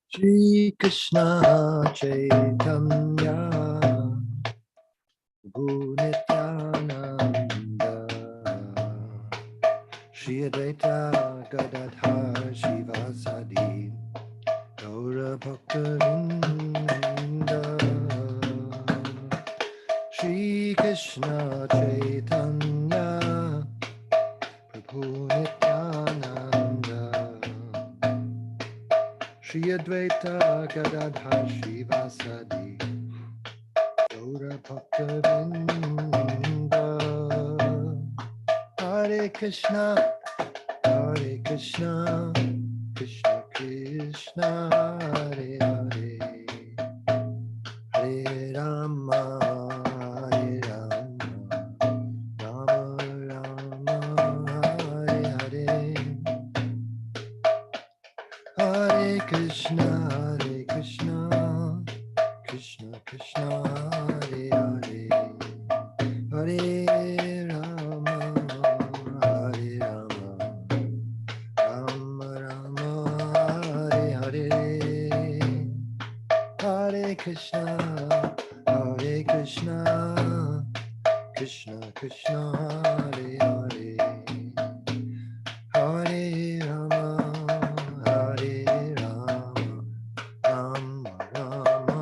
Shri Krishna Chaitanya Prabhu Nityananda Shri Advaita Gadadhar Shivasadi Gaura Bhaktavinda Shri Krishna Chaitanya Prabhu Nityananda Shri Advaita Gadadhar Shivasadi Gaura Bhaktavinda Hare Krishna Krishna Krishna Hare Hare Hare Rama Hare Rama Rama Rama Hare Hare Hare Krishna Krishna Krishna Hare Hare Hare Rama Hare Rama Rama Rama Hare Hare Hare Krishna Krishna Krishna Hare Hare Hare Rama Hare Rama Rama Rama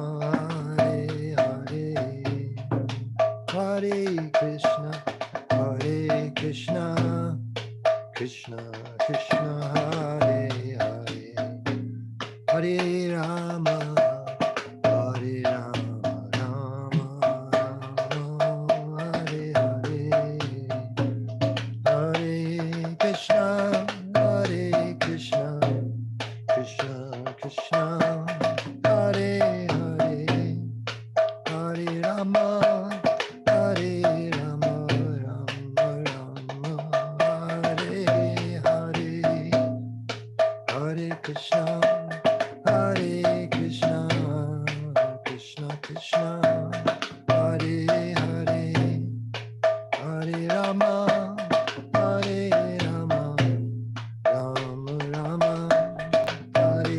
Hare Hare Hare Krishna Krishna Krishna Hare Hare Hare Rama Hare Rama Rama Rama Hare Hare Hare Krishna Krishna Krishna Hare Hare Hare Rama Hare Rama Rama Rama Hare Hare Hare Krishna Krishna Krishna Hare Hare Hare Rama Hare Rama Rama Rama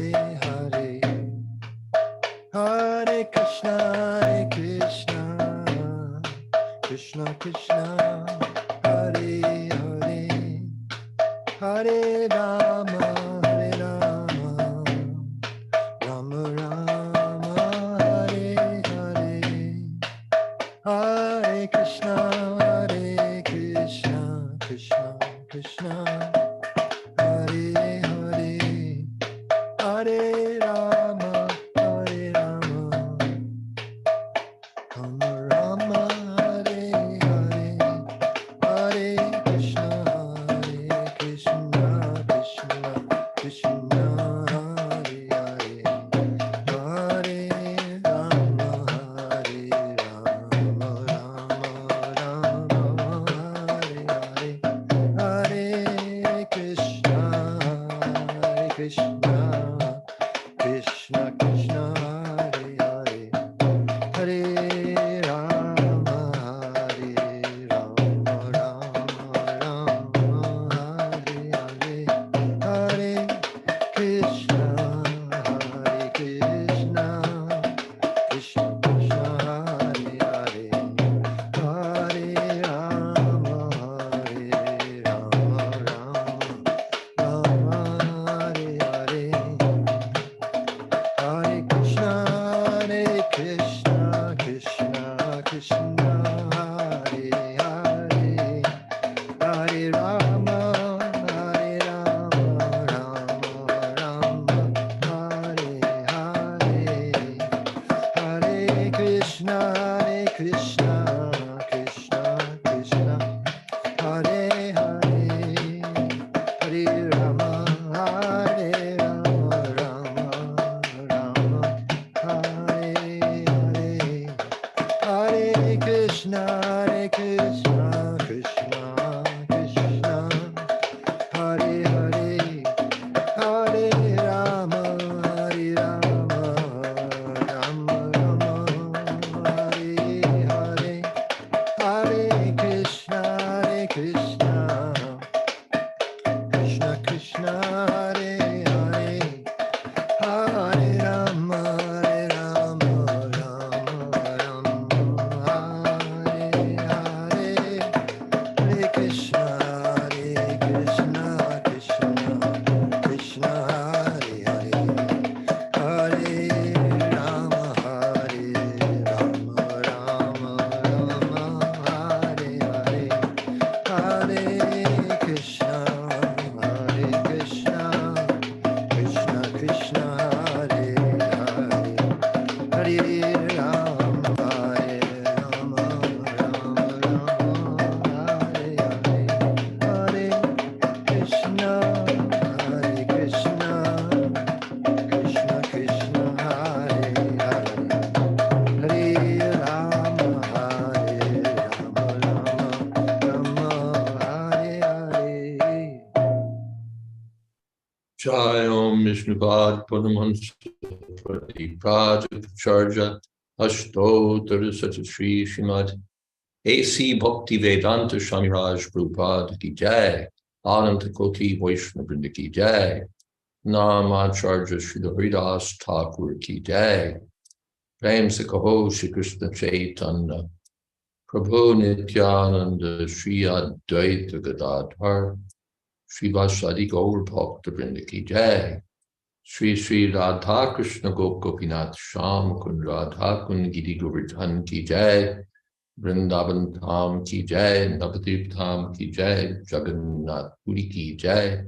Hare Hare Hare Krishna Krishna Krishna Hare Hare Hare Rama Rama Rama Hare Hare Hare Krishna Krishna Krishna Hare Hare Hare Rama Rama Rama Hare Hare Hare Krishna Krishna Krishna Hare Hare Hare Rama Rama Rama Hare Hare Hare Krishna Krishna Krishna Hare Hare Hare Rama Rama Hare Hare Hare Krishna Krishna Krishna Hare Hare Hare Rama Rama Hare Hare Hare Krishna Krishna Krishna Hare Hare Hare Rama Rama Hare Hare Hare Krishna Krishna Krishna Hare Hare Hare Rama Rama Hare Hare Hare Krishna Krishna Hare Hare Hare Rama Rama Hare Hare Hare Krishna Krishna Hare Hare Hare Jai Om Vishnupad Paramahansa Pradipradipacharya Ashtottara Satasri Srimad A.C. Bhakti Vedanta Swami Raj Prabhupada Ki Jai Ananta Koti Vaishnava Vrinda Ki Jai Namacharya Srila Haridas Thakur Ki Jai Prem Se Kaho Shri Krishna Chaitanya Prabhu Nityananda Shri Advaita Gadadhar Shri Vasadi Gaur Bhakta Vrinda Ki Jai Shri Shri Radha Krishna Gop Gopinath Sham Kun Radha Kun Giri Govardhan Ki Jai Vrindavan Dham Ki Jai Navadvip Dham Ki Jai Jagannath Puri Ki Jai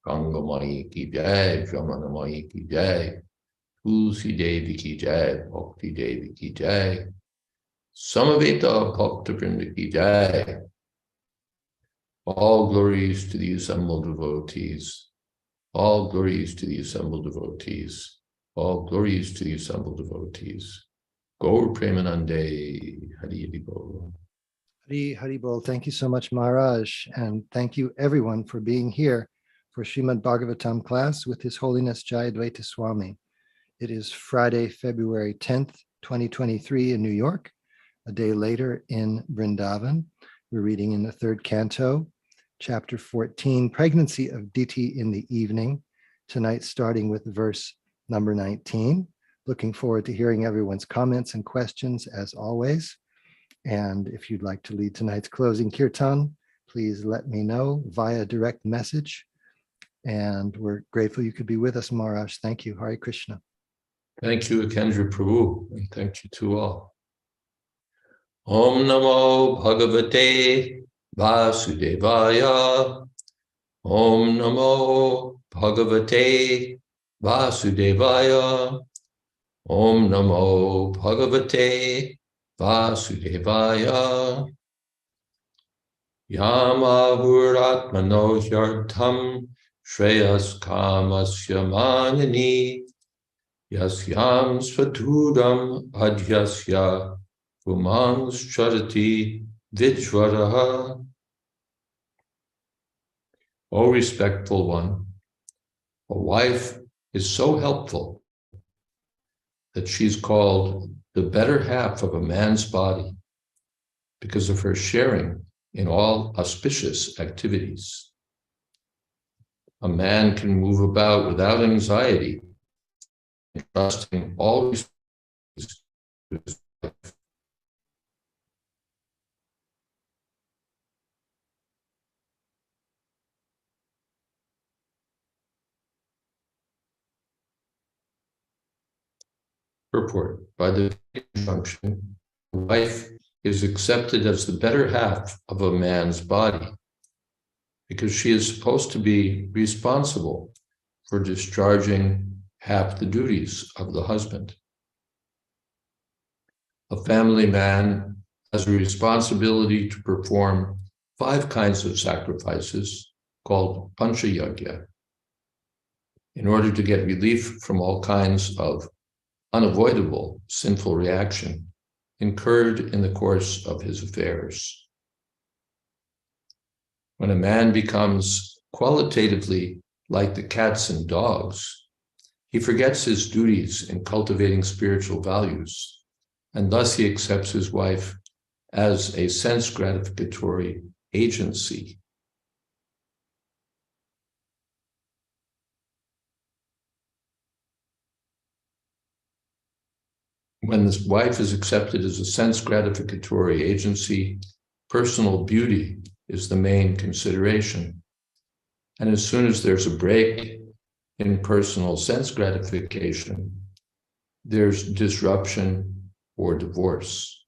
Gangamai Ki Jai Jamanamai Ki Jai Tulsi Devi Ki Jai Bhakti Devi Ki Jai Samaveta Bhakta Vrinda Ki Jai. All glories to the assembled devotees. All glories to the assembled devotees. All glories to the assembled devotees. Gaur Premanande Hari Hari Bol. Hari Hari Bol. Thank you so much, Maharaj. And thank you everyone for being here for Srimad Bhagavatam class with His Holiness Jayadvaita Swami. It is Friday, February 10th, 2023 in New York, a day later in Vrindavan. We're reading in the third canto, chapter 14, Pregnancy of Diti in the Evening. Tonight, starting with verse number 19. Looking forward to hearing everyone's comments and questions as always. And if you'd like to lead tonight's closing kirtan, please let me know via direct message. And we're grateful you could be with us, Maharaj. Thank you. Hare Krishna. Thank you, Akendra Prabhu, and thank you to all. Om Namo Bhagavate Vasudevaya. Om Namo Bhagavate Vasudevaya. Om Namo Bhagavate Vasudevaya. Yamahuratmano Hyartham Shreyas Kamasya Manini Yasyam Svatudam Adhyasya Pumans Charati Vijvaraha. O respectful one, a wife is so helpful that she's called the better half of a man's body because of her sharing in all auspicious activities. A man can move about without anxiety, trusting all to his wife. Purport. By the conjunction, the wife is accepted as the better half of a man's body because she is supposed to be responsible for discharging half the duties of the husband. A family man has a responsibility to perform 5 kinds of sacrifices called panchayagya in order to get relief from all kinds of unavoidable sinful reaction incurred in the course of his affairs. When a man becomes qualitatively like the cats and dogs, he forgets his duties in cultivating spiritual values, and thus he accepts his wife as a sense gratificatory agency. When this wife is accepted as a sense gratificatory agency, personal beauty is the main consideration. And as soon as there's a break in personal sense gratification, there's disruption or divorce.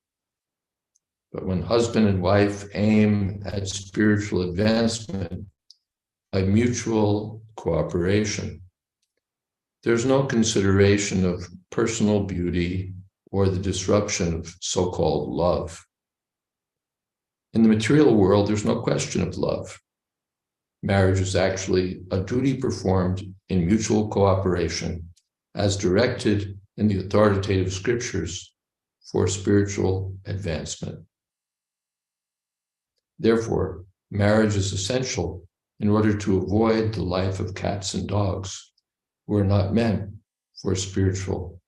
But when husband and wife aim at spiritual advancement by mutual cooperation, there's no consideration of personal beauty or the disruption of so-called love. In the material world, there's no question of love. Marriage is actually a duty performed in mutual cooperation, as directed in the authoritative scriptures for spiritual advancement. Therefore, marriage is essential in order to avoid the life of cats and dogs, who are not meant for spiritual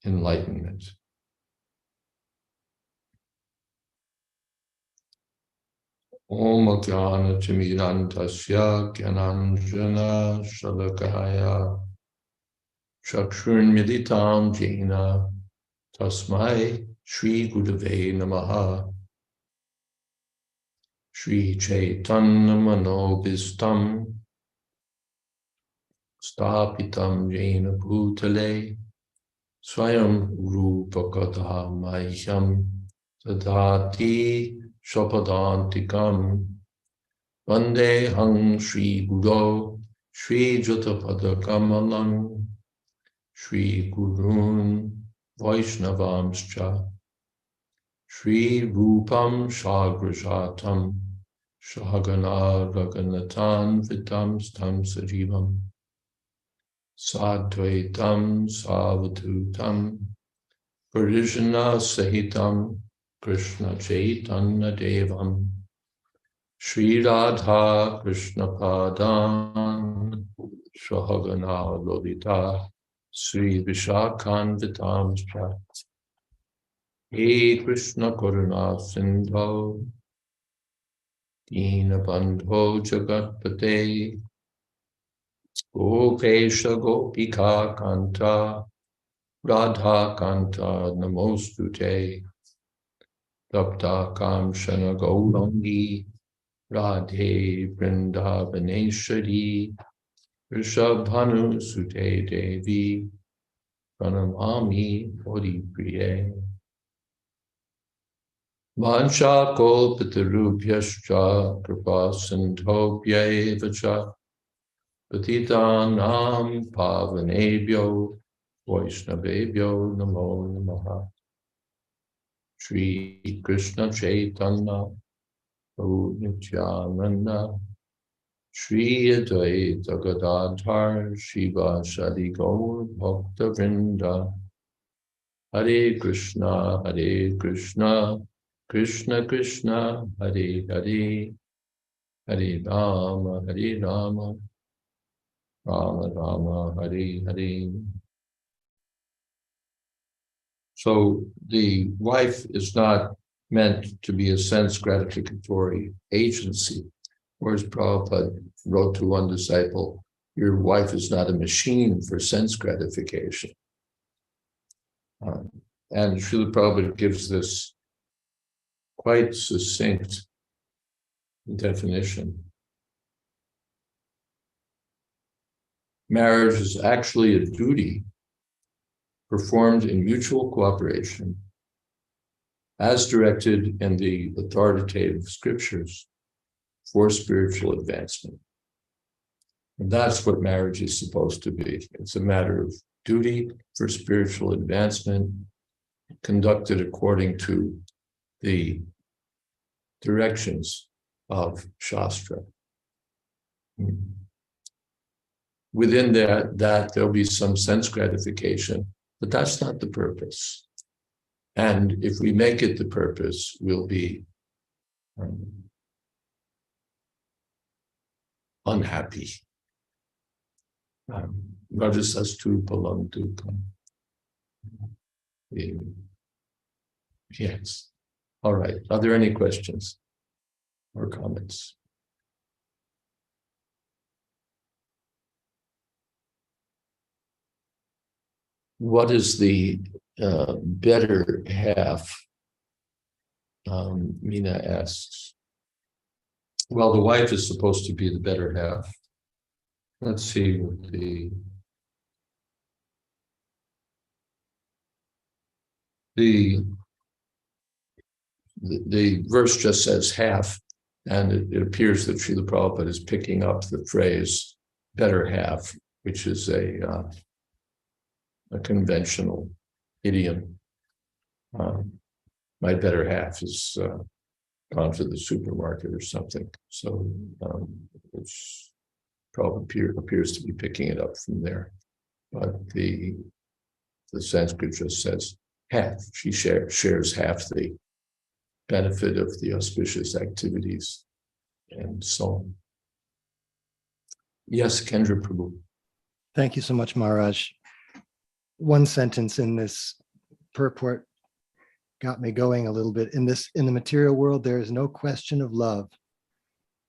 enlightenment. Om Jnana Timirantasya Gyananjana Shalakaya Chakshurmilitam Jena Tasmai Shri Gurave Namaha Shri Chaitanya Manobhistam Stapitam Jena Bhutale Swayam Rupakatha Mahyam Tadati Shapadantikam Vande Hang Shri Guru Shri Jatapadakamalam Shri Gurun Vaishnavamscha Shri Rupam Shagrajatam Shagana Raganatan Vitam Stam Sajivam Sadvaitam Savatutam Parijana Sahitam Krishna Chaitanya Devam Shri Radha Krishna Padan Shahagana Lolita Sri Vishakhan Vitam Shat He Krishna Karuna Sindho Dina Bandho Jagatpate Gopesha Gopika Kanta Radha Kanta Namostute Tapta Kamshana Gaurangi Radhe Vrindavaneshwari Rishabhanu Sute Devi Pranamami Horipriye Vansha Kolpitarubhyascha Kripa Sindhobhyevacha Patitanam Pavanebhyo Vaishnavebhyo Namo Namaha Shri Krishna Chaitanya Prabhu Nityananda Shri Advaita Gadadhar Shiva Shadi Gaur Bhakta Vrinda Hare Krishna Krishna Krishna Hare Hare Hare Rama Rama Rama Hare Hare. So the wife is not meant to be a sense gratificatory agency. Whereas Prabhupada wrote to one disciple, your wife is not a machine for sense gratification. And Srila Prabhupada gives this quite succinct definition. Marriage is actually a duty performed in mutual cooperation, as directed in the authoritative scriptures for spiritual advancement. And that's what marriage is supposed to be. It's a matter of duty for spiritual advancement, conducted according to the directions of Shastra. Within that there'll be some sense gratification, but that's not the purpose. And if we make it the purpose, we'll be unhappy. Rajasastu palamtukam. Yes. All right. Are there any questions or comments? What is the better half? Mina asks. Well, the wife is supposed to be the better half. Let's see what the verse just says half, and it appears that Srila Prabhupada is picking up the phrase better half, which is a conventional idiom. My better half is gone to the supermarket or something. So it's probably appears to be picking it up from there. But the Sanskrit just says half. She shares half the benefit of the auspicious activities and so on. Yes, Kendra Prabhu. Thank you so much, Maharaj. One sentence in this purport got me going a little bit. In the material world, there is no question of love.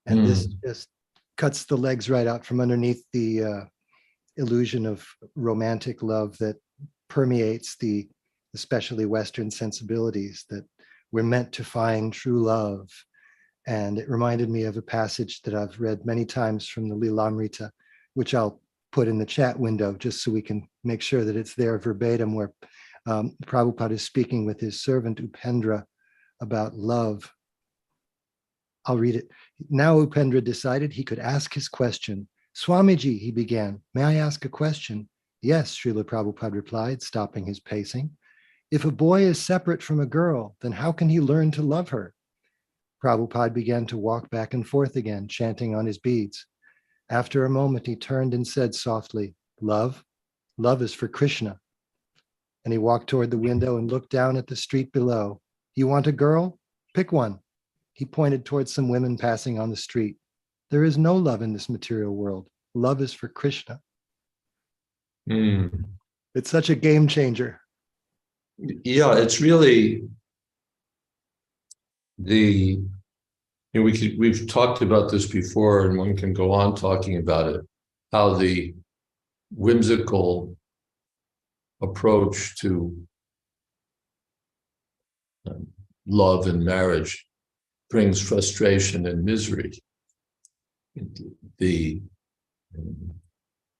And this just cuts the legs right out from underneath the illusion of romantic love that permeates the especially Western sensibilities, that we're meant to find true love. And it reminded me of a passage that I've read many times from the Lilamrita, which I'll put in the chat window just so we can make sure that it's there verbatim, where Prabhupada is speaking with his servant Upendra about love. I'll read it. Now Upendra decided he could ask his question. Swamiji, he began, may I ask a question? Yes, Srila Prabhupada replied, stopping his pacing. If a boy is separate from a girl, then how can he learn to love her? Prabhupada began to walk back and forth again, chanting on his beads. After a moment, he turned and said softly, love is for Krishna. And he walked toward the window and looked down at the street below. You want a girl? Pick one. He pointed towards some women passing on the street. There is no love in this material world. Love is for Krishna. It's such a game changer. Yeah, it's really we've talked about this before, and one can go on talking about it, how the whimsical approach to love and marriage brings frustration and misery.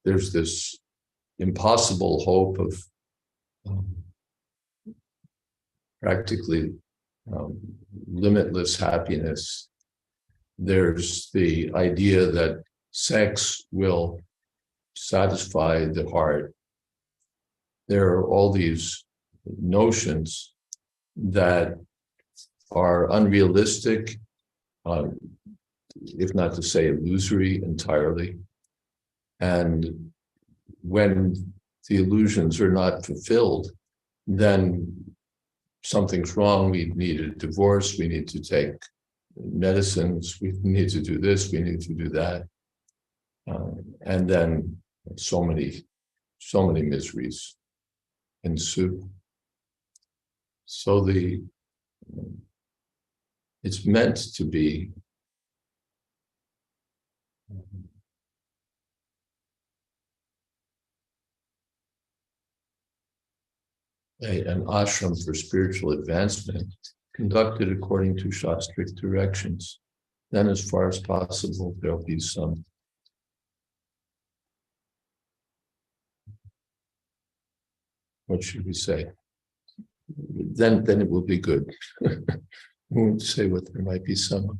There's this impossible hope of practically limitless happiness. There's the idea that sex will satisfy the heart. There are all these notions that are unrealistic, if not to say illusory entirely. And when the illusions are not fulfilled, then something's wrong. We need a divorce. We need to take medicines. We need to do this. We need to do that. And then so many miseries ensue. So it's meant to be an ashram for spiritual advancement, conducted according to Shastric directions. Then, as far as possible, there'll be some what should we say? Then it will be good. We won't say what there might be some.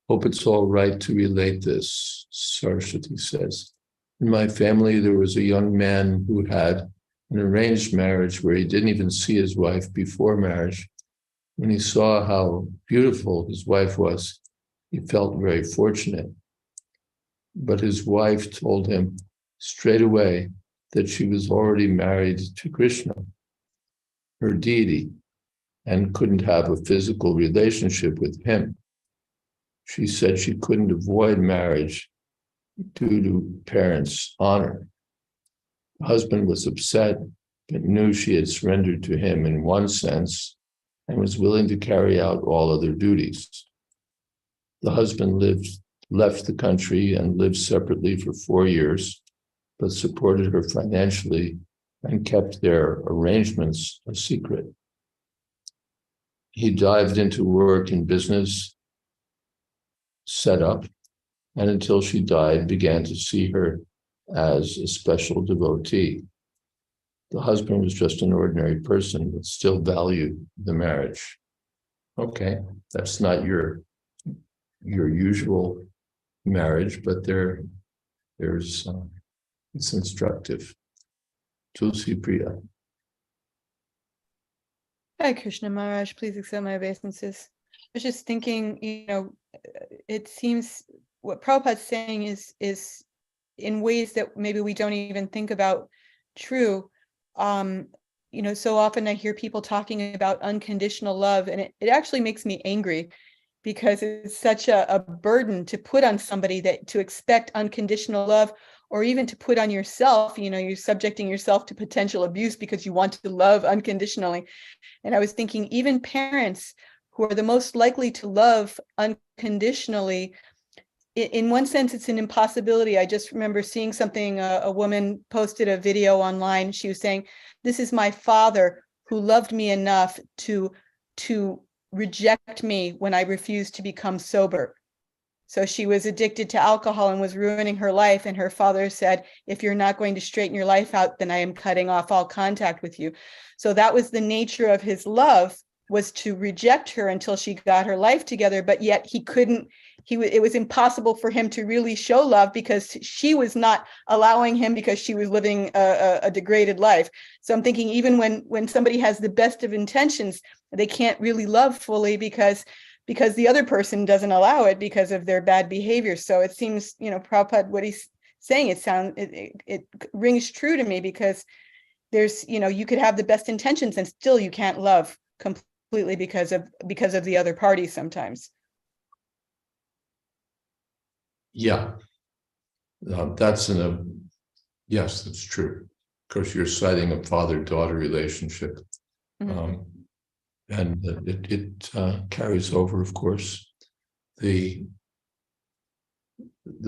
Hope it's all right to relate this, Saraswati says. In my family, there was a young man who had an arranged marriage where he didn't even see his wife before marriage. When he saw how beautiful his wife was, he felt very fortunate. But his wife told him straight away that she was already married to Krishna, her deity, and couldn't have a physical relationship with him. She said she couldn't avoid marriage due to parents' honor. The husband was upset, but knew she had surrendered to him in one sense and was willing to carry out all other duties. The husband left the country and lived separately for 4 years, but supported her financially and kept their arrangements a secret. He dived into work in business setup, and until she died, began to see her as a special devotee. The husband was just an ordinary person, but still valued the marriage. Okay, that's not your usual marriage, but there's it's instructive. Tulsi Priya. Hi, Krishna Maharaj. Please accept my obeisances. I was just thinking, it seems what Prabhupada's saying is in ways that maybe we don't even think about true. So often I hear people talking about unconditional love, and it actually makes me angry because it's such a burden to put on somebody, that to expect unconditional love, or even to put on yourself. You're subjecting yourself to potential abuse because you want to love unconditionally. And I was thinking, even parents who are the most likely to love unconditionally, in one sense, it's an impossibility. I just remember seeing something, a woman posted a video online. She was saying, this is my father who loved me enough to reject me when I refused to become sober. So she was addicted to alcohol and was ruining her life. And her father said, if you're not going to straighten your life out, then I am cutting off all contact with you. So that was the nature of his love, was to reject her until she got her life together. But yet it was impossible for him to really show love because she was not allowing him, because she was living a degraded life. So I'm thinking, even when somebody has the best of intentions, they can't really love fully because the other person doesn't allow it because of their bad behavior. So it seems, Prabhupada, what he's saying, it rings true to me, because there's, you could have the best intentions and still you can't love completely because of the other party sometimes. Yeah, yes, that's true. Of course, you're citing a father-daughter relationship. Mm-hmm. And it carries over, of course. The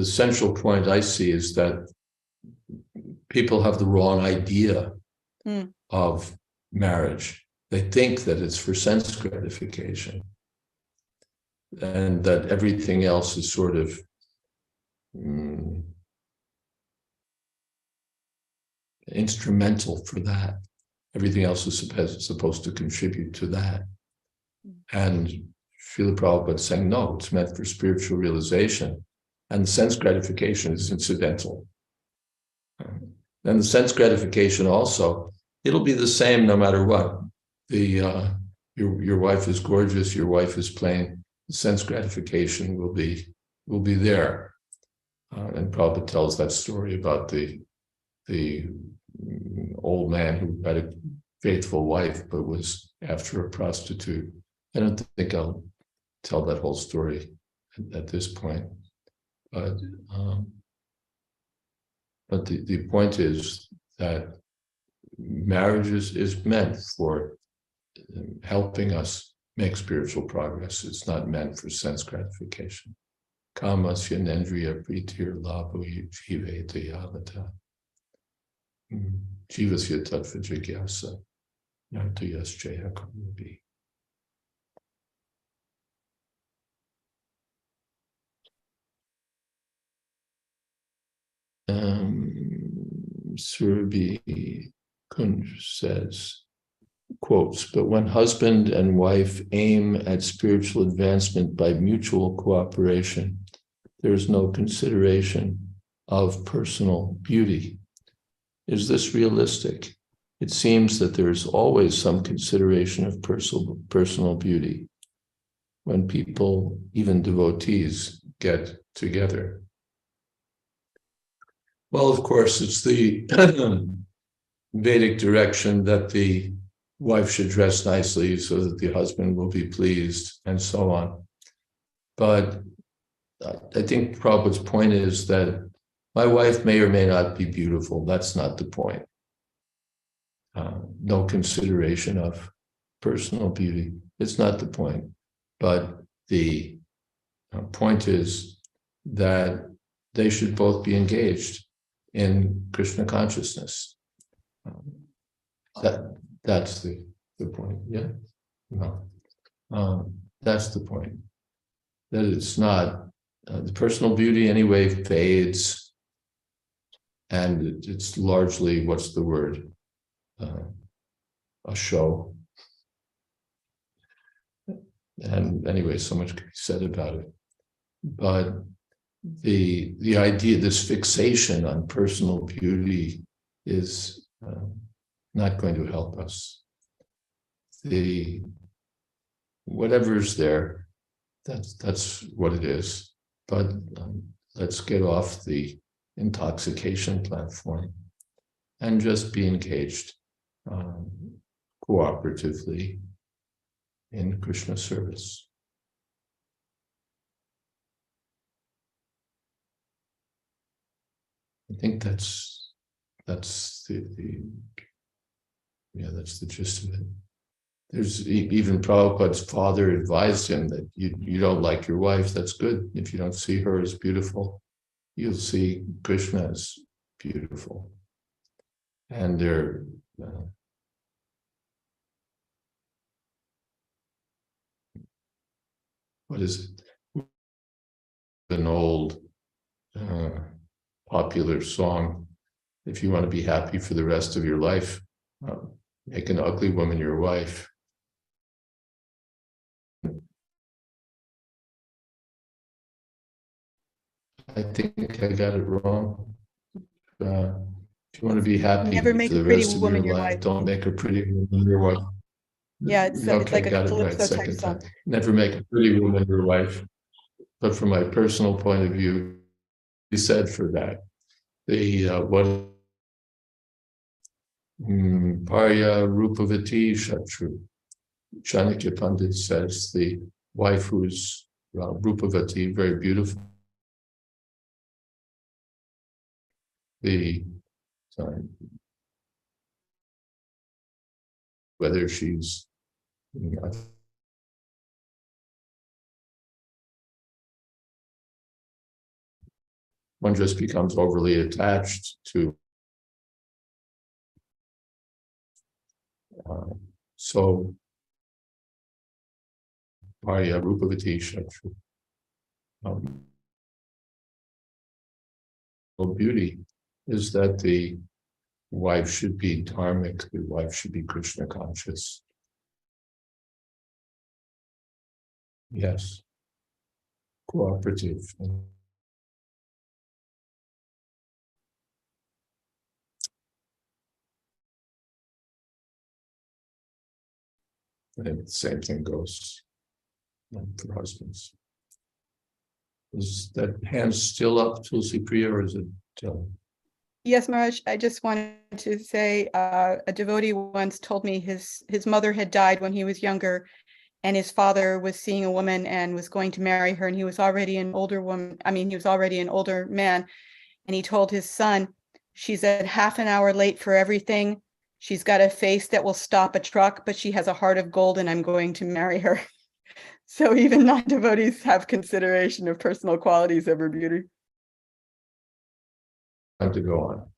central point I see is that people have the wrong idea of marriage. They think that it's for sense gratification, and that everything else is sort of instrumental for that. Everything else is supposed to contribute to that. And Srila Prabhupada saying, no, it's meant for spiritual realization. And sense gratification is incidental. And the sense gratification also, it'll be the same no matter what. Your wife is gorgeous, your wife is plain. The sense gratification will be there. And Prabhupada tells that story about the old man who had a faithful wife but was after a prostitute. I don't think I'll tell that whole story at this point, but the point is that marriage is meant for helping us make spiritual progress. It's not meant for sense gratification. Kamasya nendriya pritir labho jiveta yavata. Jivasya tattva jigyasa yantuyas jaya kamubi. Surabhi Kunj says, quotes, but when husband and wife aim at spiritual advancement by mutual cooperation, there is no consideration of personal beauty. Is this realistic? It seems that there is always some consideration of personal beauty when people, even devotees, get together. Well, of course, it's the Vedic direction that the wife should dress nicely so that the husband will be pleased, and so on. But I think Prabhupada's point is that my wife may or may not be beautiful. That's not the point. No consideration of personal beauty. It's not the point. But the point is that they should both be engaged in Krishna consciousness. That's the point. Yeah, no, that's the point. That it's not the personal beauty anyway fades, and it's largely, what's the word? A show. And anyway, so much can be said about it. But the idea, this fixation on personal beauty is not going to help us. the whatever's there, that's what it is. But let's get off the intoxication platform and just be engaged cooperatively in Krishna service. I think that's the gist of it. There's even Prabhupada's father advised him that you don't like your wife, that's good. If you don't see her as beautiful, you'll see Krishna as beautiful. And they're what is it? An old popular song. If you want to be happy for the rest of your life, make an ugly woman your wife. I think I got it wrong. If you want to be happy Never make for a the pretty rest of woman your your life, wife. don't make a pretty woman your wife. Yeah, it's Okay, like a got it right. calypso type Second song. time. Never make a pretty woman your wife. But from my personal point of view, he said for that, the what Parya Rupavati Shatru. Chanakya Pandit says the wife who's Rupavati, very beautiful. Whether she's one just becomes overly attached to so Parya Rupavati Shatru. Beauty is that the wife should be dharmic, the wife should be Krishna conscious. Yes, cooperative. And the same thing goes for husbands. Is that hand still up, Tulsi Priya, or is it still? Yes, Maharaj, I just wanted to say a devotee once told me his mother had died when he was younger, and his father was seeing a woman and was going to marry her, and he was already an older woman. I mean, he was already an older man, and he told his son, "She's at half an hour late for everything. She's got a face that will stop a truck, but she has a heart of gold, and I'm going to marry her." So even non-devotees have consideration of personal qualities over beauty. Time to go on.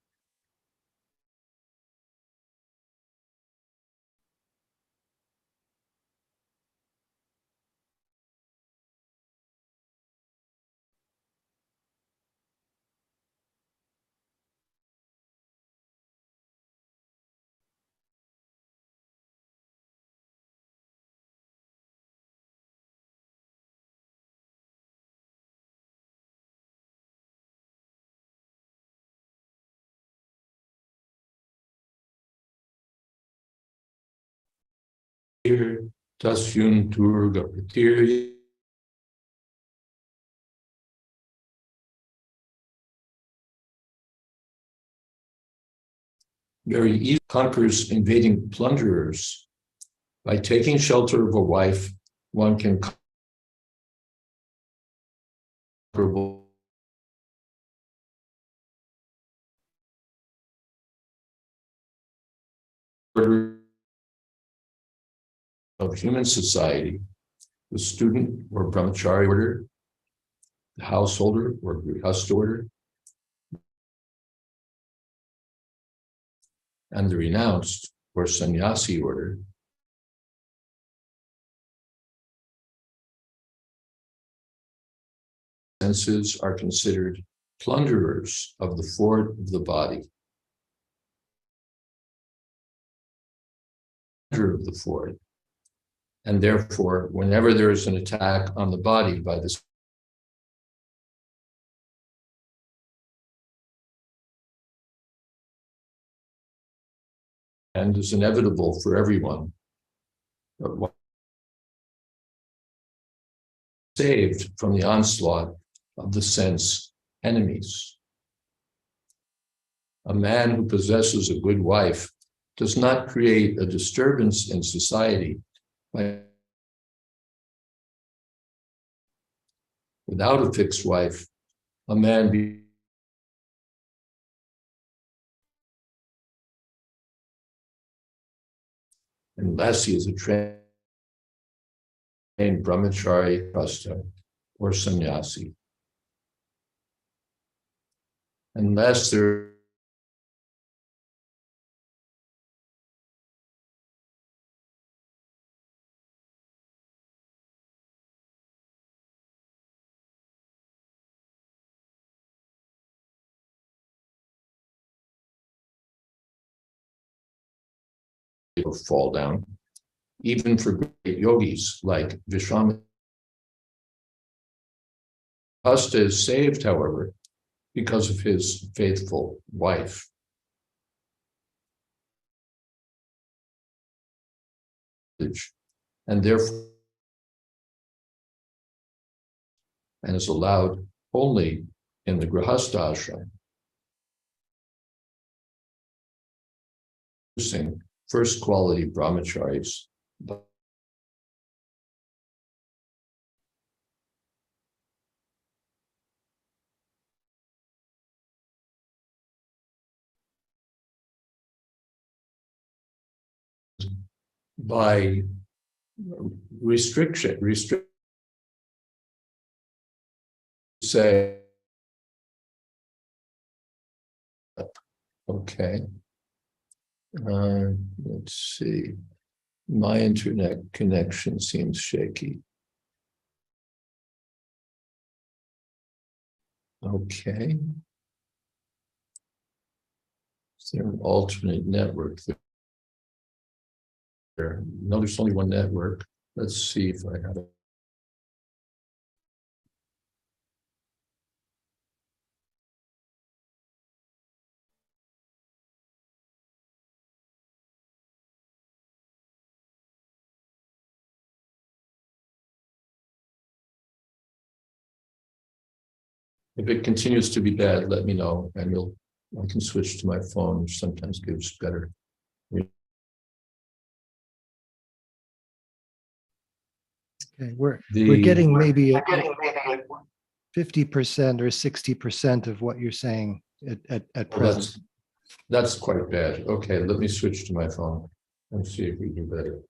Here, Tasyun Durga Patir. Very easy conquers invading plunderers. By taking shelter of a wife, one can conquer of human society, the student or brahmachari order, the householder or grihastha order, and the renounced or sannyasi order. Senses are considered plunderers of the fort of the body. Of the fort. And therefore, whenever there is an attack on the body by this, and is inevitable for everyone, but saved from the onslaught of the sense enemies. A man who possesses a good wife does not create a disturbance in society by without a fixed wife, a man unless he is a trained brahmachari, prasta, or sannyasi. Unless there will fall down, even for great yogis like Vishwamitra. Hasta is saved, however, because of his faithful wife. And therefore, and is allowed only in the Grihastha ashram, producing first quality brahmacharis. By restriction, say, okay, let's see, my internet connection seems shaky. Okay. Is there an alternate network there? No, there's only one network. Let's see if I have it. If it continues to be bad, let me know, and I can switch to my phone, which sometimes gives better. Okay, we're getting maybe 50% or 60% of what you're saying at present. That's quite bad. Okay, let me switch to my phone and see if we do better.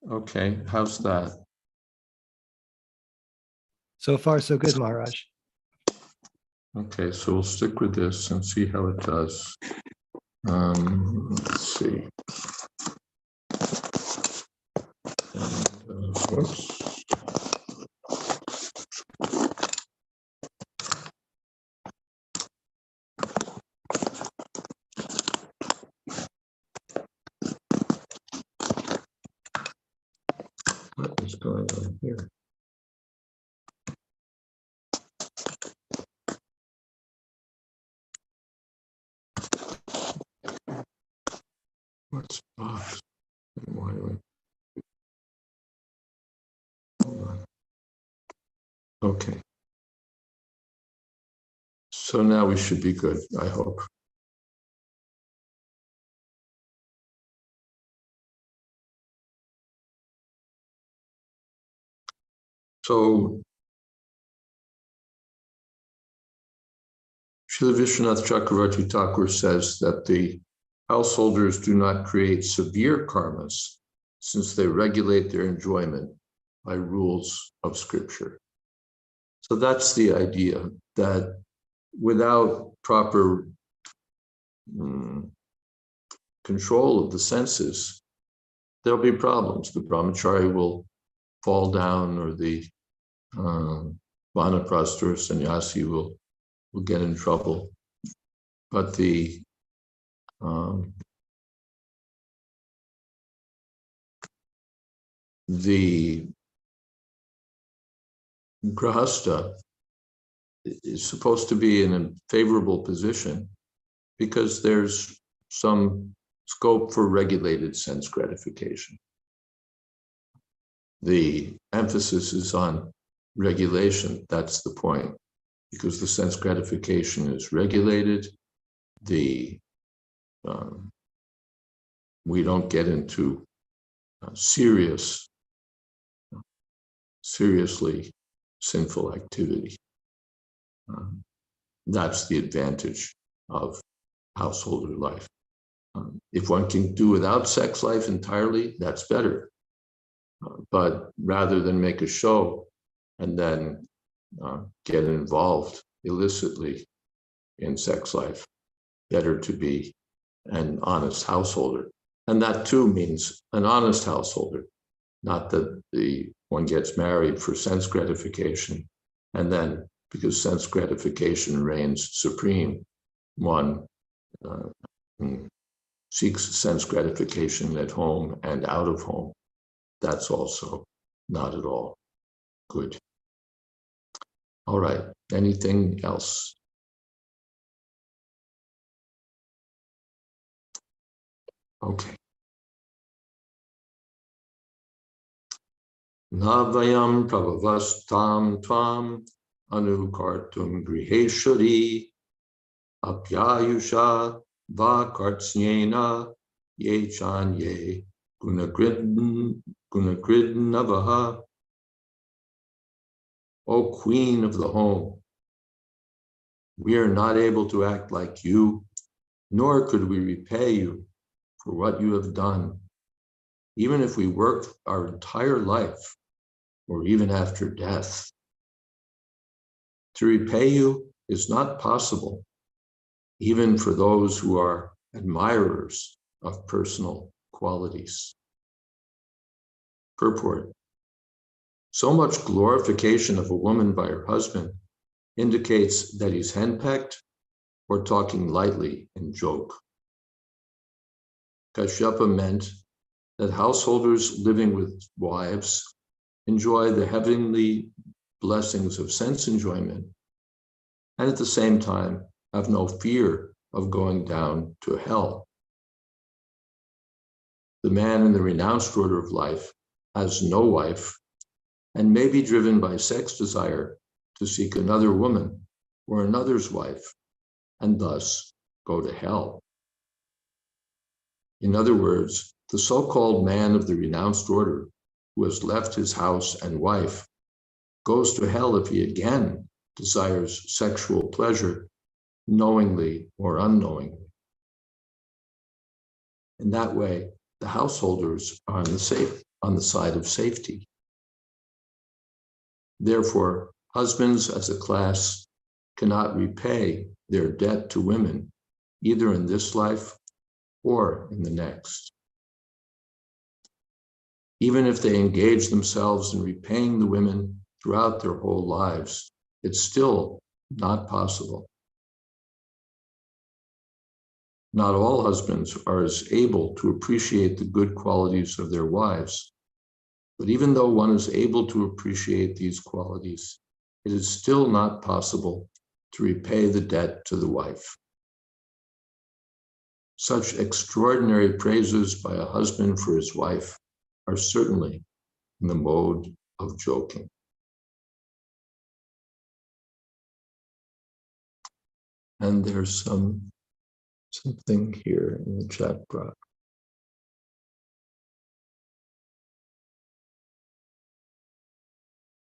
Okay, how's that? So far, so good, Maharaj. Okay, so we'll stick with this and see how it does. Let's see. And, whoops. What is going on here? What's box? Why do I? Hold on. Okay. So now we should be good, I hope. So Srila Vishwanath Chakravarti Thakur says that the householders do not create severe karmas since they regulate their enjoyment by rules of scripture. So that's the idea, that without proper control of the senses, there'll be problems. The brahmachari will fall down, or the vanaprastha or sannyasi will get in trouble. But the grahastha is supposed to be in a favorable position because there's some scope for regulated sense gratification. The emphasis is on regulation. That's the point, because the sense gratification is regulated. We don't get into seriously sinful activity. That's the advantage of householder life. If one can do without sex life entirely, that's better. But rather than make a show and then get involved illicitly in sex life, better to be an honest householder. And that too means an honest householder, not that one gets married for sense gratification, and then because sense gratification reigns supreme, one seeks sense gratification at home and out of home. That's also not at all good. All right, anything else? Okay. Navayam pravavastam tvam anukartum griheshwari apyayusha vakartsnyena yechanye gunagridnavaha. O Queen of the home, we are not able to act like you, nor could we repay you for what you have done, even if we worked our entire life, or even after death. To repay you is not possible, even for those who are admirers of personal qualities. Purport. So much glorification of a woman by her husband indicates that he's henpecked or talking lightly in joke. Kashyapa meant that householders living with wives enjoy the heavenly blessings of sense enjoyment, and at the same time have no fear of going down to hell. The man in the renounced order of life has no wife and may be driven by sex desire to seek another woman or another's wife, and thus go to hell. In other words, the so-called man of the renounced order who has left his house and wife goes to hell if he again desires sexual pleasure, knowingly or unknowingly. In that way, the householders are on the side of safety. Therefore, Husbands as a class cannot repay their debt to women, either in this life or in the next. Even if they engage themselves in repaying the women throughout their whole lives, it's still not possible. Not all husbands are as able to appreciate the good qualities of their wives, but even though one is able to appreciate these qualities, it is still not possible to repay the debt to the wife. Such extraordinary praises by a husband for his wife are certainly in the mode of joking. And there's something here in the chat box.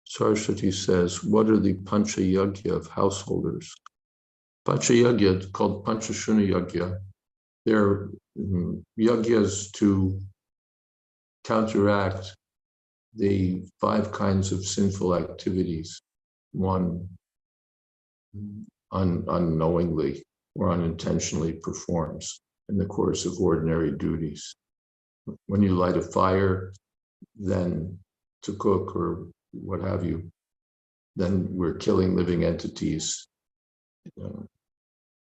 Saraswati says, what are the Pancha Yagya of householders? Pancha Yagya, called Panchashuna Yagya, they're yagyas to counteract the 5 kinds of sinful activities one unknowingly or unintentionally performs in the course of ordinary duties. When you light a fire, then to cook or what have you, then we're killing living entities.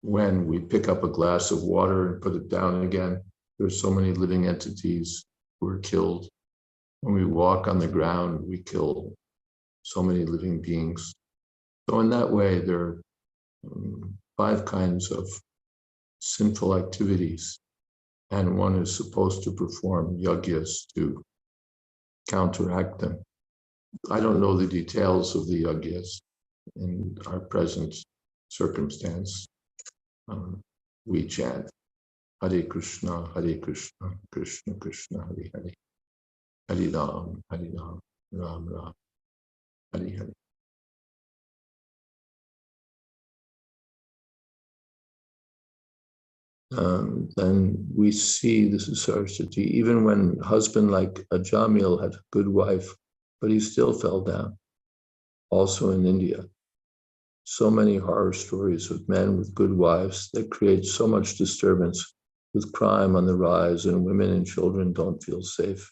When we pick up a glass of water and put it down again, there's so many living entities who are killed. When we walk on the ground, we kill so many living beings. So in that way, there are 5 kinds of sinful activities, and one is supposed to perform yagyas to counteract them. I don't know the details of the yagyas in our present circumstance. We chant Hare Krishna, Krishna Krishna, Hare Hare, Hare Ram, Ram Ram, Hare Hare. Then we see, this is Saraswati, even when husband like Ajamil had a good wife, but he still fell down. Also in India, so many horror stories of men with good wives that create so much disturbance, with crime on the rise, and women and children don't feel safe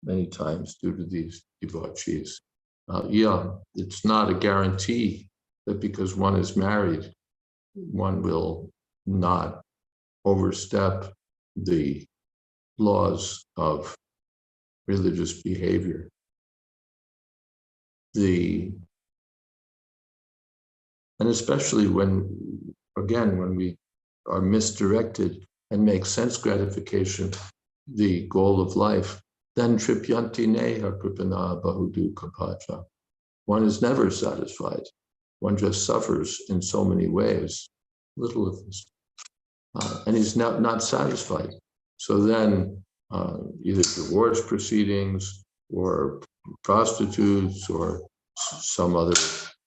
many times due to these debauchees. It's not a guarantee that because one is married, one will not overstep the laws of religious behavior. And especially when we are misdirected and make sense gratification the goal of life, then tripyanti neha kripana bahudukkha pacha. One is never satisfied. One just suffers in so many ways, little of this. And he's not satisfied. So then either divorce proceedings or prostitutes or some other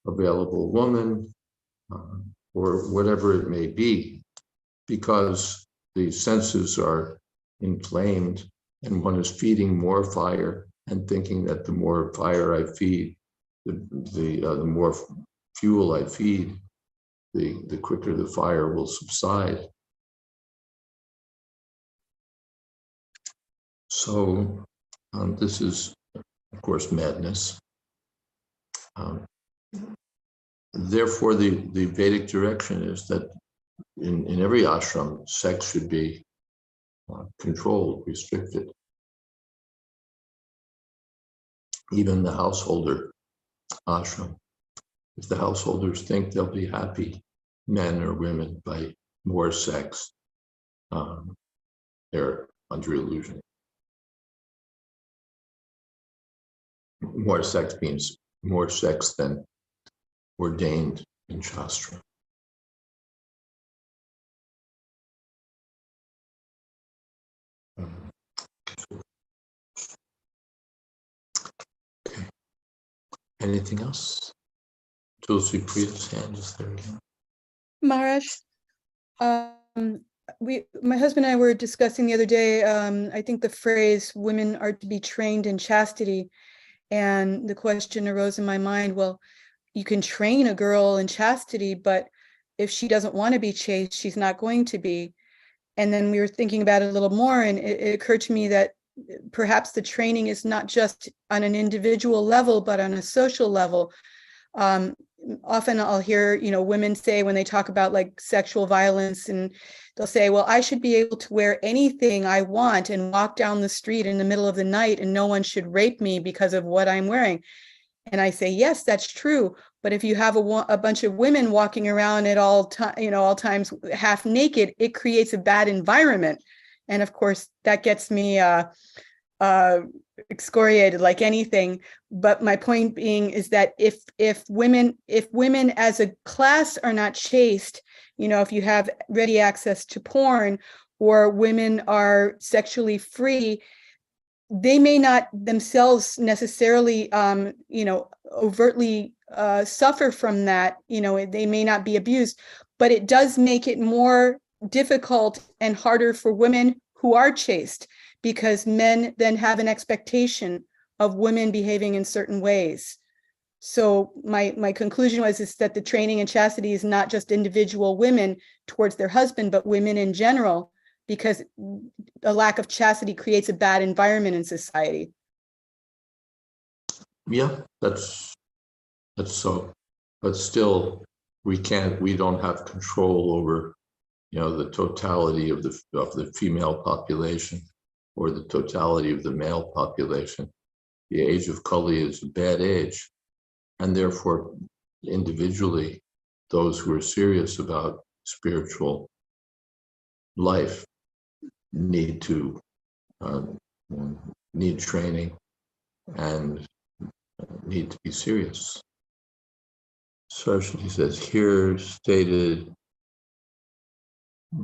available woman or whatever it may be, because the senses are inflamed and one is feeding more fire and thinking that the more fire I feed, the more fuel I feed, the quicker the fire will subside. So this is, of course, madness. Therefore, the Vedic direction is that in every ashram, sex should be controlled, restricted. Even the householder ashram. If the householders think they'll be happy, men or women, by more sex, they're under illusion. More sex means more sex than ordained in Shastra. Okay. Anything else? Tulsi Priya's hand is there again. Maharaj, my husband and I were discussing the other day, I think the phrase women are to be trained in chastity. And the question arose in my mind, well, you can train a girl in chastity, but if she doesn't want to be chaste, she's not going to be. And then we were thinking about it a little more, and it occurred to me that perhaps the training is not just on an individual level, but on a social level. Often I'll hear, women say when they talk about like sexual violence, and they'll say, well, I should be able to wear anything I want and walk down the street in the middle of the night and no one should rape me because of what I'm wearing. And I say, yes, that's true. But if you have a bunch of women walking around at all times half naked, it creates a bad environment. And of course, that gets me excoriated like anything. But my point being is that if women as a class are not chaste, if you have ready access to porn, or women are sexually free, they may not themselves necessarily, overtly suffer from that. They may not be abused, but it does make it more difficult and harder for women who are chaste, because men then have an expectation of women behaving in certain ways. So my conclusion is that the training in chastity is not just individual women towards their husband, but women in general, because a lack of chastity creates a bad environment in society. Yeah, that's so. But still, we don't have control over, the totality of the female population or the totality of the male population. The age of Kali is a bad age, and therefore, individually, those who are serious about spiritual life need training and need to be serious. Saraswati says, here stated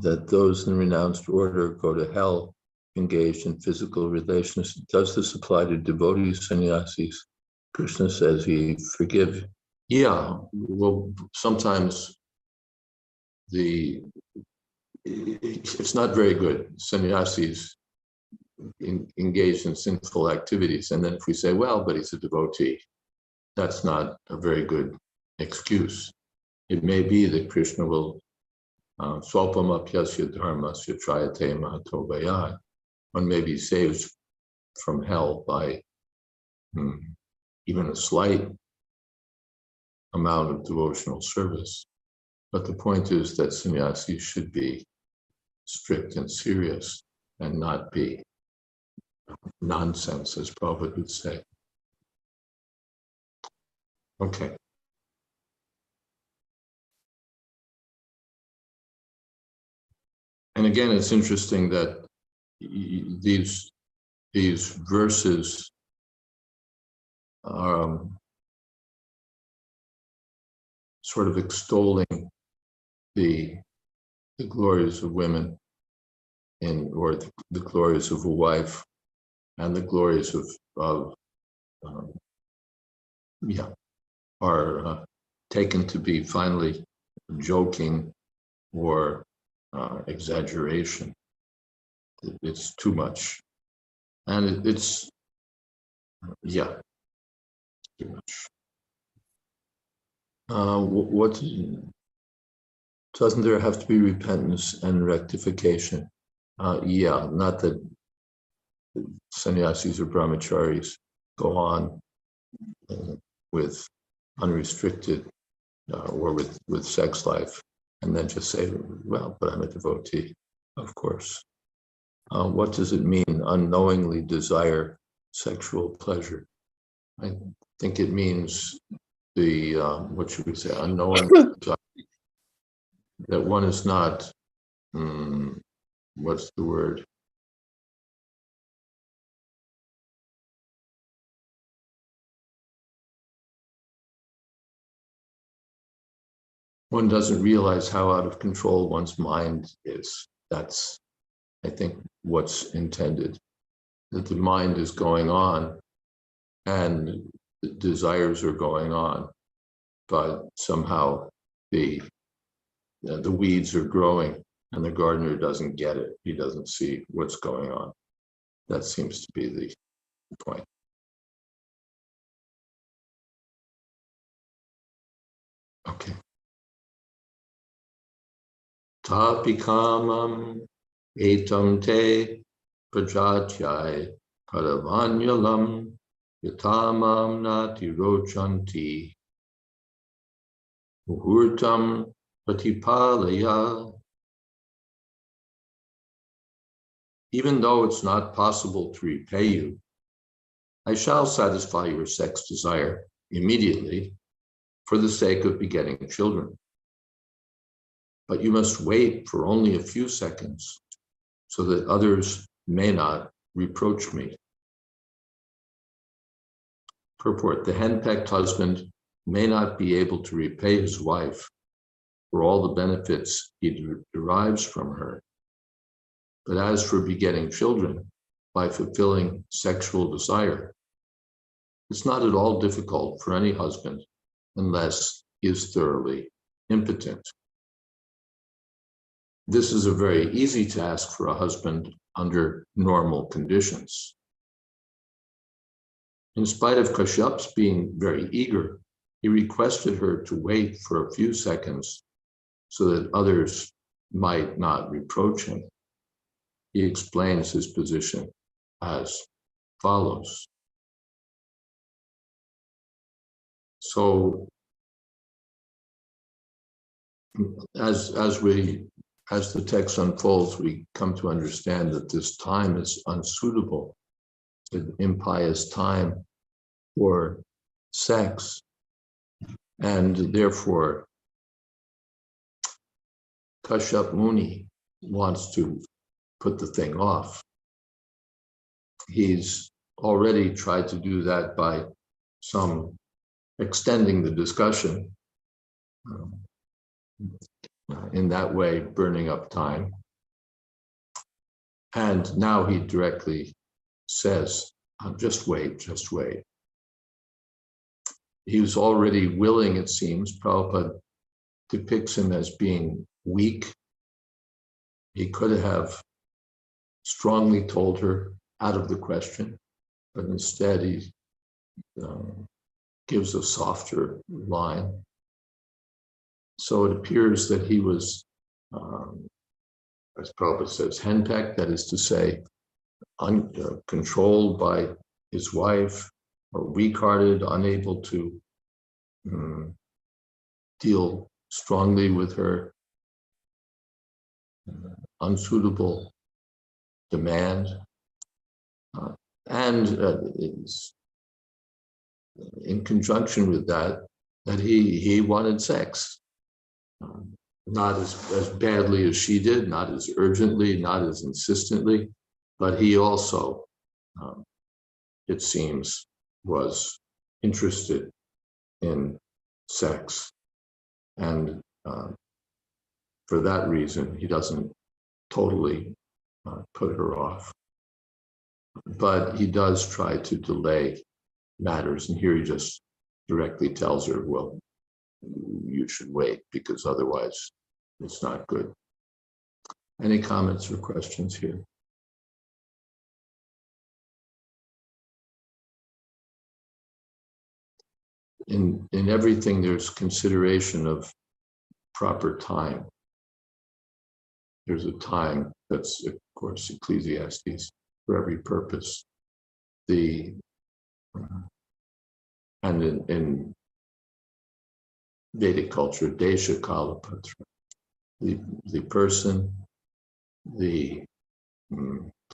that those in renounced order go to hell engaged in physical relations. Does this apply to devotee sannyasis? Krishna says he forgive. Yeah, well, sometimes it's not very good. Sannyasis engaged in sinful activities. And then if we say, well, but he's a devotee, that's not a very good excuse. It may be that Krishna will swalpam apyasya dharmasya trayate mahato vayad. One may be saved from hell by even a slight amount of devotional service. But the point is that sannyasis should be strict and serious and not be nonsense, as Prabhupada would say. Okay. And again, it's interesting that these verses are sort of extolling the glories of women or the glories of a wife and the glories are taken to be finally joking or exaggeration. It's too much, and it's too much. What doesn't there have to be repentance and rectification? Not that sannyasis or brahmacharis go on with unrestricted or with sex life and then just say, well, but I'm a devotee. Of course. What does it mean, unknowingly desire sexual pleasure? I think it means what should we say, unknowing that one is not, what's the word? One doesn't realize how out of control one's mind is. That's, I think, what's intended. That the mind is going on and the desires are going on, but somehow the weeds are growing and the gardener doesn't get it. He doesn't see what's going on. That seems to be the point. Okay. Tapikamam etam te prajatyai paravanyalam yatamam nati rochanti muhurtam pratipalaya. Even though it's not possible to repay you, I shall satisfy your sex desire immediately for the sake of begetting children. But you must wait for only a few seconds so that others may not reproach me. Purport: the henpecked husband may not be able to repay his wife for all the benefits he derives from her. But as for begetting children by fulfilling sexual desire, it's not at all difficult for any husband unless he is thoroughly impotent. This is a very easy task for a husband under normal conditions. In spite of Kashyap's being very eager, he requested her to wait for a few seconds so that others might not reproach him. He explains his position as follows. So, as the text unfolds, we come to understand that this time is unsuitable. It's an impious time for sex, and therefore Kashyap Muni wants to put the thing off. He's already tried to do that by some extending the discussion, in that way burning up time. And now he directly says, just wait, just wait. He was already willing, it seems. Prabhupada depicts him as being weak. He could have strongly told her out of the question, but instead he gives a softer line. So it appears that he was, as Prabhupada says, henpecked, that is to say, controlled by his wife, or weak-hearted, unable to deal strongly with her unsuitable demand, and in conjunction with that, that he wanted sex, not as badly as she did, not as urgently, not as insistently, but he also, it seems, was interested in sex, and for that reason, he doesn't totally put her off, but he does try to delay matters, and here he just directly tells her, well, you should wait, because otherwise it's not good. Any comments or questions here? In everything, there's consideration of proper time. There's a time that's, of course, Ecclesiastes, for every purpose. And in Vedic culture, Desha Kala Patra, the person, the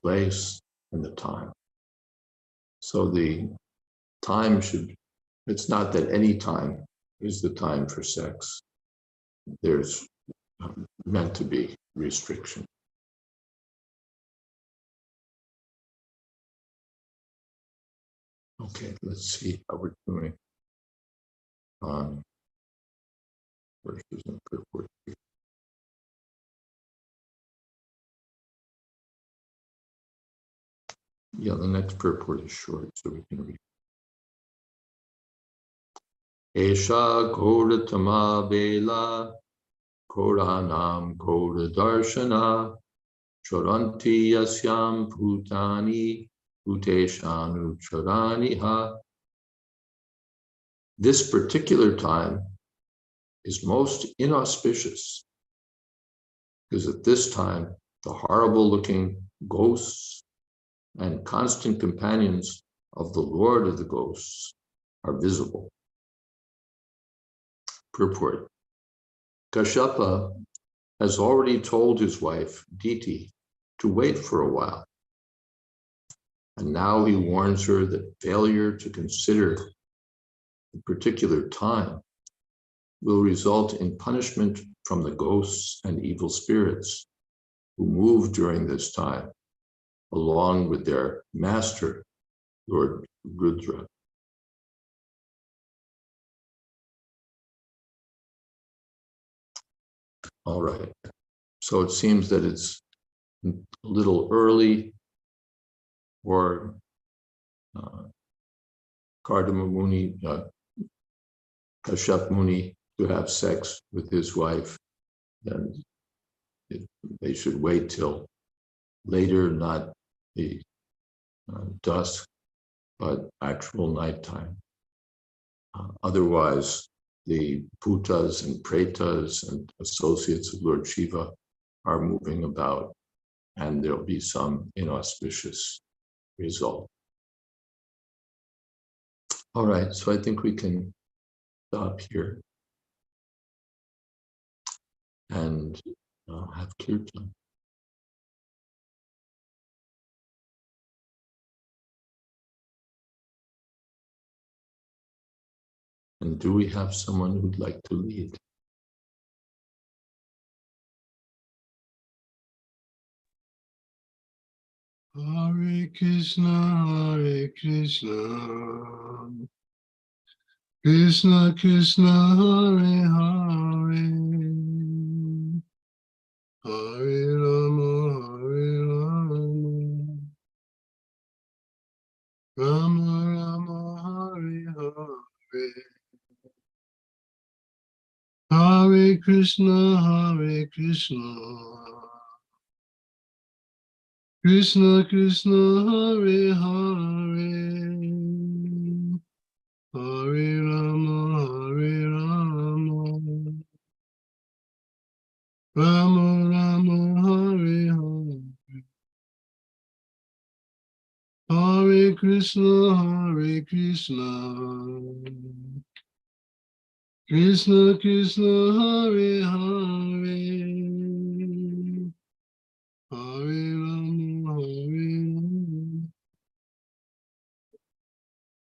place, and the time. So the time should, it's not that any time is the time for sex. There's meant to be restriction. Okay, let's see how we're doing on verses and purport. Yeah, the next purport is short, so we can read. Esha Goratama Vela Koranam Goradarshana Choranti Yasyam Bhutani Bhuteshanu Charaniha. This particular time is most inauspicious, because at this time, the horrible-looking ghosts and constant companions of the Lord of the Ghosts are visible. Purport. Kashyapa has already told his wife, Diti, to wait for a while. And now he warns her that failure to consider a particular time will result in punishment from the ghosts and evil spirits who move during this time, along with their master, Lord Rudra. All right. So it seems that it's a little early for Kardama Muni, Kashyap Muni to have sex with his wife, and they should wait till later, not the dusk, but actual nighttime. Otherwise, the Bhutas and Pretas and associates of Lord Shiva are moving about, and there'll be some inauspicious result. All right, so I think we can stop here and have kirtan. And do we have someone who'd like to lead? Hare Krishna, Hare Krishna, Krishna Krishna, Hare Hare, Hare Rama, Hare Rama, Rama Rama, Hare Hare, Hare Krishna, Hare Krishna, Krishna Krishna, Hare Hare, Hare Rama, Hare Rama, Rama Rama, Hare Hare, Hare Krishna, Hare Krishna, Krishna Krishna, Hare Hare, Hare Rama, Hare Rama,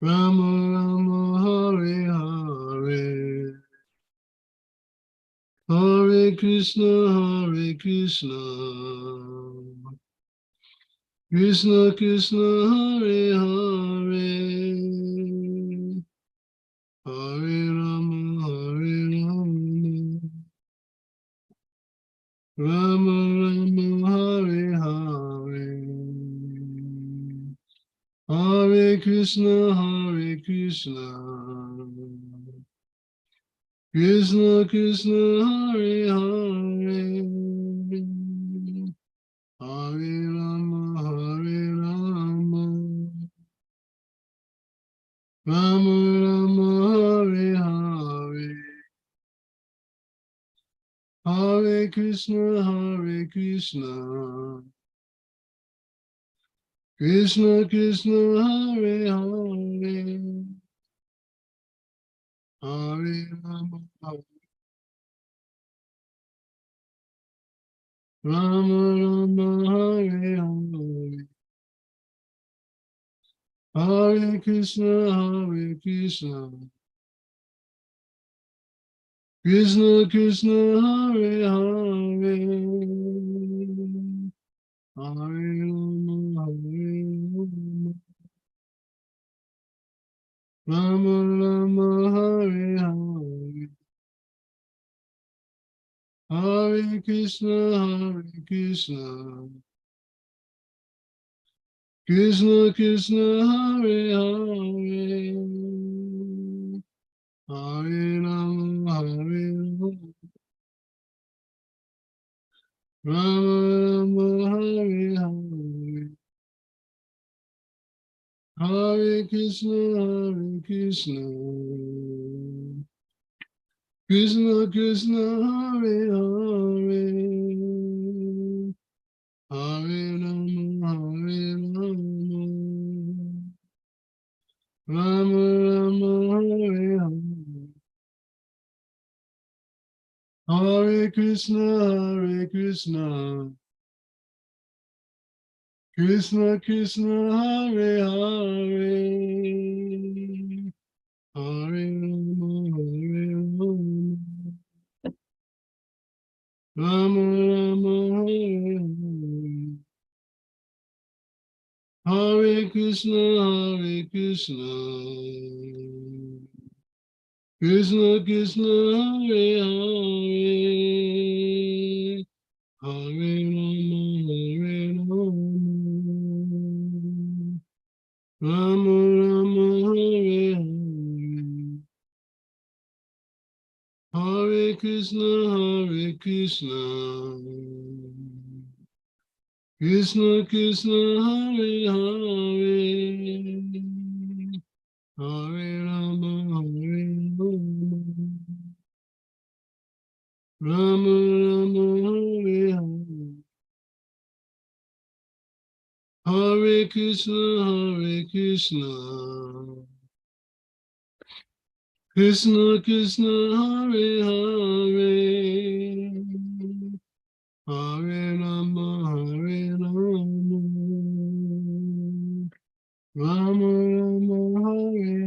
Rama Rama, Hare Hare, Hare Krishna, Hare Krishna, Krishna Krishna, Hare Hare, Hare Rama, Hare Rama, Rama Rama, Hare Hare, Hare Krishna, Hare Krishna, Krishna Krishna, Hare Hare, Hare Rama, Hare Rama, Rama Rama, Hare Hare, Hare Krishna, Hare Krishna, Krishna Krishna, Hare Hare, Hare Rama, Rama Rama, Hare Hare, Hare Krishna, Hare Krishna, Krishna Krishna, Hare Hare, Hare Rama, Hare Rama, Rama Rama, Hare Hare, Hare Krishna, Hare Krishna, Krishna Krishna, Hare Hare, Hare Rama, Hare Rama, Rama Rama, Hare Hare, Hare Krishna, Hare Krishna, Krishna Krishna Hare Hare, Hare Rama Rama Rama Hare Hare, Hare Krishna Krishna Krishna Hare Hare, Hare Rama Rama Rama Hare Hare, Hare Krishna Krishna Krishna Hare Hare, Hare Rama Rama Hare Hare, Hare Krishna Krishna Krishna Hare Hare, Hare Rama Rama Rama Hare Hare, Hare Krishna Krishna Krishna Hare Hare, Hare Rama Rama Rama Hare Hare,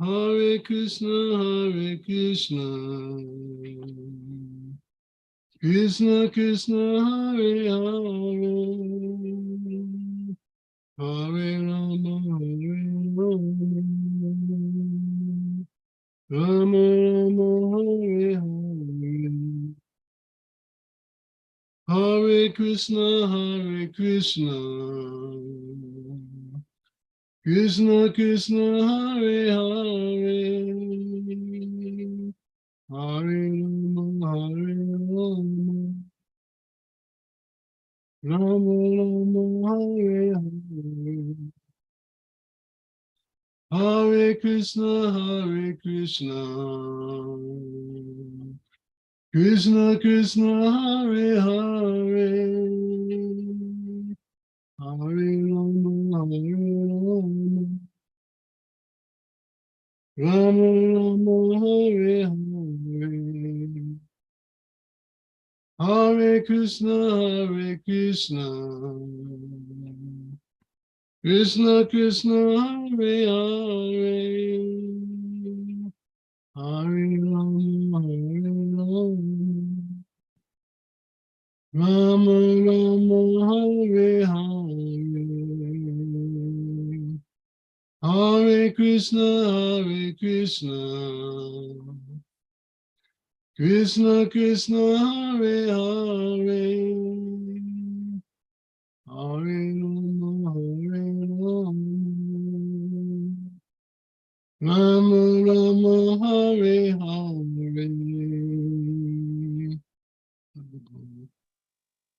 Hare Krishna Krishna Krishna Hare Hare, Hare Rama Rama Rama Hare Hare, Hare Krishna Krishna Krishna Hare Hare, Hare Rama Rama Rama Hare Hare, Hare Krishna Krishna Krishna Hare Hare, Hare Rama Rama Rama Hare Hare, Hare Krishna Krishna Krishna Hare Hare, Hare Rama Rama Rama Hare Hare, Hare Krishna Krishna Krishna Hare Hare, Hare Rama Rama Rama Hare Hare.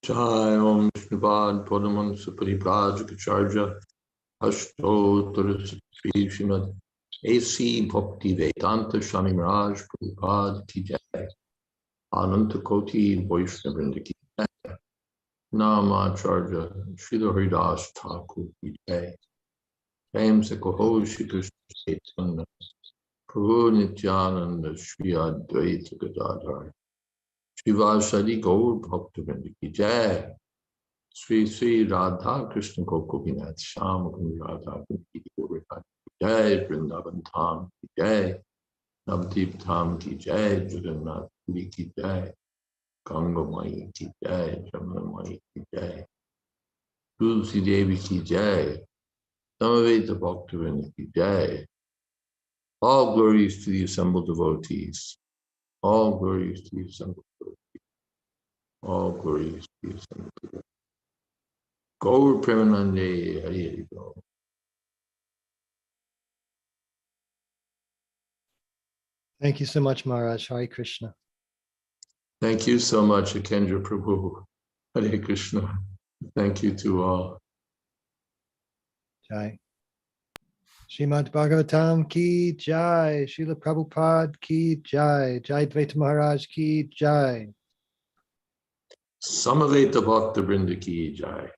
Jai Om Srimad Padamansa Pariprajaka Ashtottara Sri Srimad A.C. Bhaktivedanta Swami Maharaj Prabhupada Ki Jai, Ananta Koti Vaishnava Vrinda Ki Jai, Namacharya Srila Haridas Thakur Ki Jai, James Koho Shri Krishna Chaitanya Prabhu Nityananda Shri Advaita Gadadhar Shivasadi Gaur Bhaktivinoda Ki Jai, Sri Sri Radha Krishna Gopinath Sham Radha Ki Jai, Vrindavan Tham Ki Jai, Navdeep Tham Ki Jai, Jagannath Puri Ki Jai, Ganga Mai Ki Jai, Jamuna Mai Ki Jai, Tulsi Devi Ki Jai, Samaveta Bhaktivinoda Ki Jai. All glories to the assembled devotees. All glories to the assembled devotees. All glories to the assembled devotees. Gaur Premanande Hari Hari Gaur. Thank you so much, Maharaj. Hare Krishna. Thank you so much, Akendra Prabhu. Hare Krishna. Thank you to all. Jai. Srimad Bhagavatam ki jai. Srila Prabhupada ki jai. Jayadvaita Maharaj ki jai. Samaveta Bhakta Vrinda ki jai.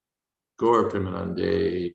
Gaur Premanande